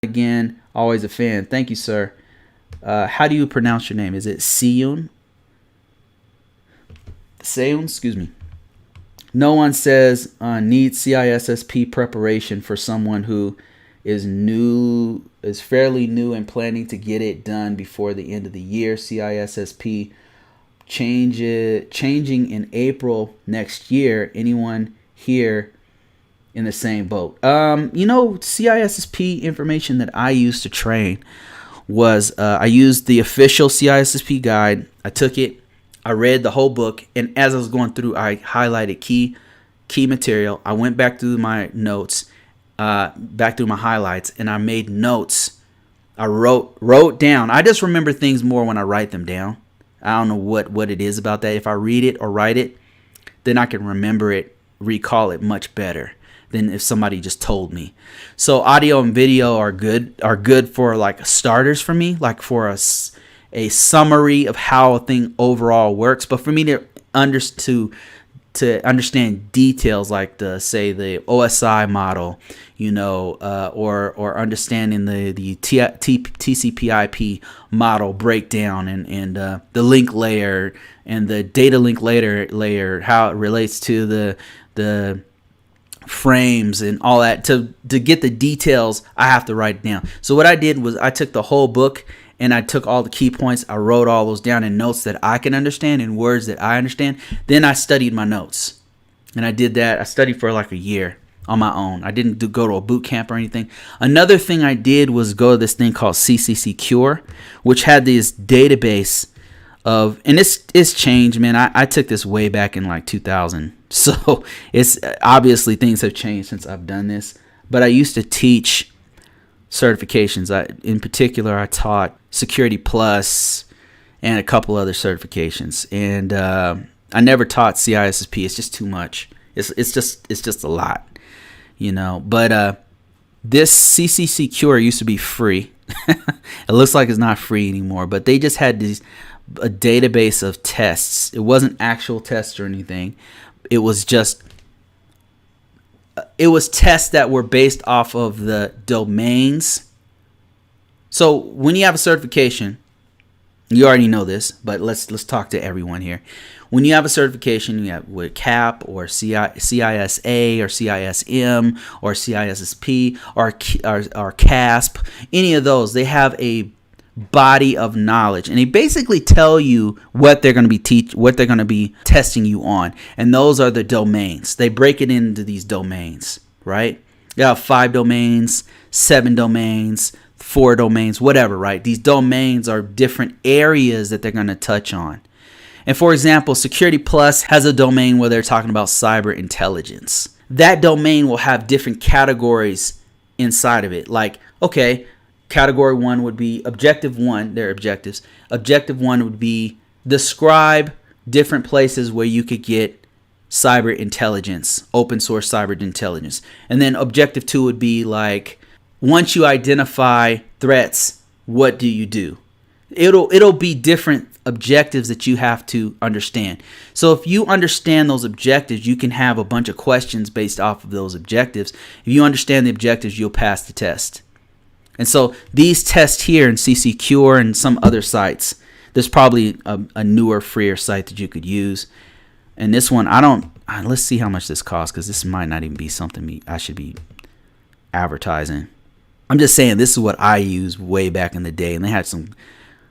Again, always a fan. Thank you, sir. How do you pronounce your name? Is it Seyun? Seyun, excuse me. No one says needs CISSP preparation for someone who is fairly new and planning to get it done before the end of the year. CISSP changing in April next year. Anyone here in the same boat? CISSP information that I used to train was I used the official CISSP guide. I took it, I read the whole book, and as I was going through, I highlighted key material. I went back through my notes, back through my highlights, and I made notes. I wrote down. I just remember things more when I write them down. I don't know what it is about that. If I read it or write it, then I can remember it, recall it much better than if somebody just told me. So audio and video are good for like starters for me, like for a summary of how a thing overall works. But for me to understand details like the OSI model, or understanding the TCP/IP model breakdown and the link layer and the data link layer, how it relates to the frames and all that. To get the details, I have to write it down. So what I did was I took the whole book and I took all the key points. I wrote all those down in notes that I can understand and words that I understand. Then I studied my notes. And I did that. I studied for like a year on my own. I didn't go to a boot camp or anything. Another thing I did was go to this thing called CCCure, which had this database of, and it's changed, man. I took this way back in like 2000. So it's obviously things have changed since I've done this. But I used to teach certifications. In particular, I taught Security Plus and a couple other certifications. And I never taught CISSP. It's just too much. It's just a lot, But this CCCure used to be free. It looks like it's not free anymore. But they just had a database of tests. It wasn't actual tests or anything. It was tests that were based off of the domains. So when you have a certification, you already know this, but let's talk to everyone here. When you have a certification, you have with CAP or CISA or CISM or CISSP or CASP, any of those, they have a body of knowledge, and they basically tell you what they're going to be testing you on, and those are the domains. They break it into these domains, right? You have 5 domains, 7 domains, 4 domains, whatever, right? These domains are different areas that they're going to touch on. And for example, Security Plus has a domain where they're talking about cyber intelligence. That domain will have different categories inside of it. Like, okay, Category 1 would be Objective 1, their objectives. Objective 1 would be describe different places where you could get cyber intelligence, open source cyber intelligence. And then Objective 2 would be like, once you identify threats, what do you do? It'll be different objectives that you have to understand. So if you understand those objectives, you can have a bunch of questions based off of those objectives. If you understand the objectives, you'll pass the test. And so these tests here in CCCure and some other sites, there's probably a newer, freer site that you could use. And this one, let's see how much this costs, because this might not even be something I should be advertising. I'm just saying this is what I used way back in the day, and they had some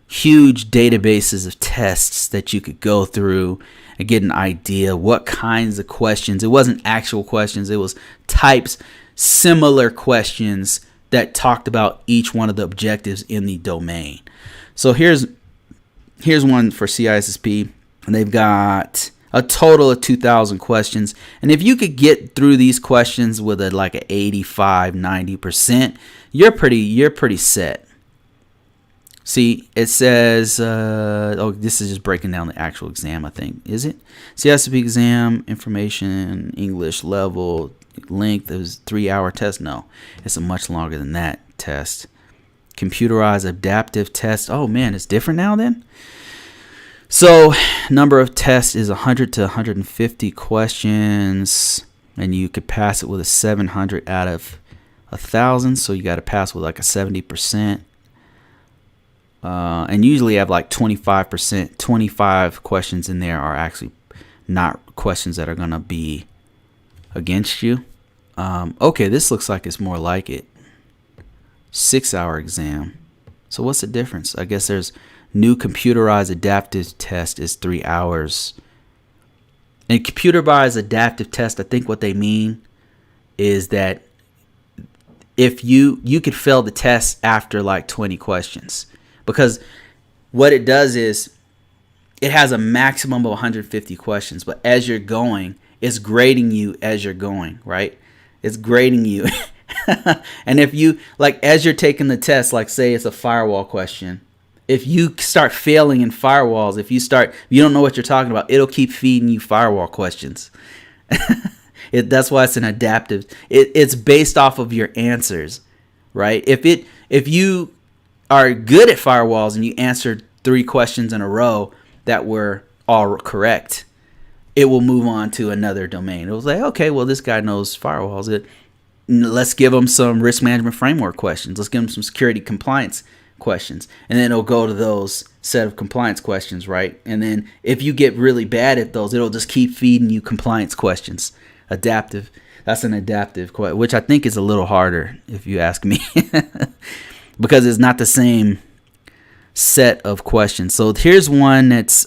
huge databases of tests that you could go through and get an idea what kinds of questions. It wasn't actual questions. It was types, similar questions that talked about each one of the objectives in the domain. So here's one for CISSP, and they've got a total of 2,000 questions. And if you could get through these questions with like an 85-90%, you're pretty set. See, it says, this is just breaking down the actual exam, I think. Is it? CISSP exam, information, English level, length. It was 3-hour test. No, it's a much longer than that test. Computerized adaptive test. Oh, man, it's different now then? So number of tests is 100 to 150 questions, and you could pass it with a 700 out of 1,000. So you got to pass with like a 70%. And usually have like 25%, 25 questions in there are actually not questions that are going to be against you. Okay, this looks like it's more like it. 6-hour exam. So what's the difference? I guess there's new computerized adaptive test is 3 hours. And computerized adaptive test, I think what they mean is that if you could fail the test after like 20 questions. Because what it does is it has a maximum of 150 questions, but as you're going, it's grading you as you're going, right? It's grading you. And if you, like, as you're taking the test, like say it's a firewall question, if you start failing in firewalls, if you don't know what you're talking about, it'll keep feeding you firewall questions. That's why it's an adaptive. It's based off of your answers, right? If you are good at firewalls and you answered 3 questions in a row that were all correct, it will move on to another domain. It was like, okay, well, this guy knows firewalls. Let's give him some risk management framework questions. Let's give him some security compliance questions. And then it'll go to those set of compliance questions, right? And then if you get really bad at those, it'll just keep feeding you compliance questions. Adaptive. That's an adaptive question, which I think is a little harder if you ask me. Because it's not the same set of questions. So here's one this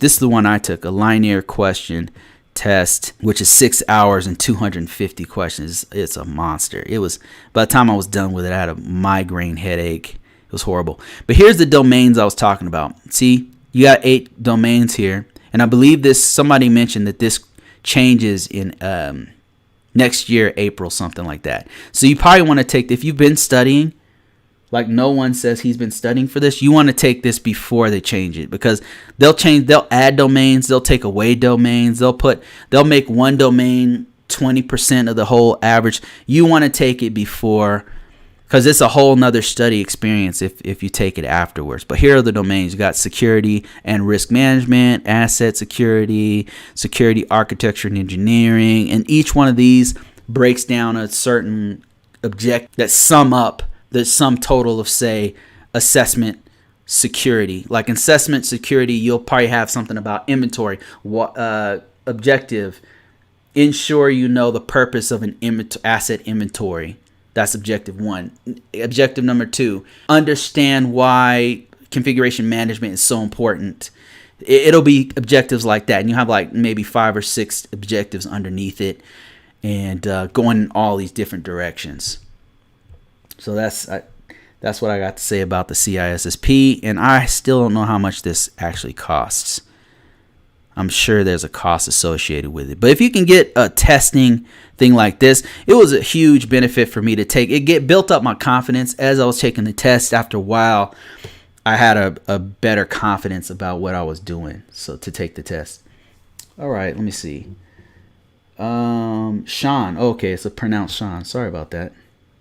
is the one I took, a linear question test, which is 6 hours and 250 questions. It's a monster. It was, by the time I was done with it, I had a migraine headache. It was horrible. But here's the domains I was talking about. See, you got 8 domains here. And I believe somebody mentioned that this changes in next year, April, something like that. So you probably want to take, if you've been studying, like no one says he's been studying for this, you want to take this before they change it, because they'll add domains, they'll take away domains, they'll make one domain 20% of the whole average. You want to take it before, because it's a whole nother study experience if you take it afterwards. But here are the domains. You got security and risk management, asset security, security architecture and engineering, and each one of these breaks down a certain object that sum up the sum total of, say, assessment security. Like assessment security, you'll probably have something about inventory, objective, ensure you know the purpose of an asset inventory. That's objective 1. Objective number 2, understand why configuration management is so important. It'll be objectives like that, and you have like maybe 5 or 6 objectives underneath it, and going in all these different directions. So that's what I got to say about the CISSP, and I still don't know how much this actually costs. I'm sure there's a cost associated with it. But if you can get a testing thing like this, it was a huge benefit for me to take. It built up my confidence as I was taking the test. After a while, I had a better confidence about what I was doing, so to take the test. All right, let me see. Sean. Okay, it's pronounced Sean. Sorry about that.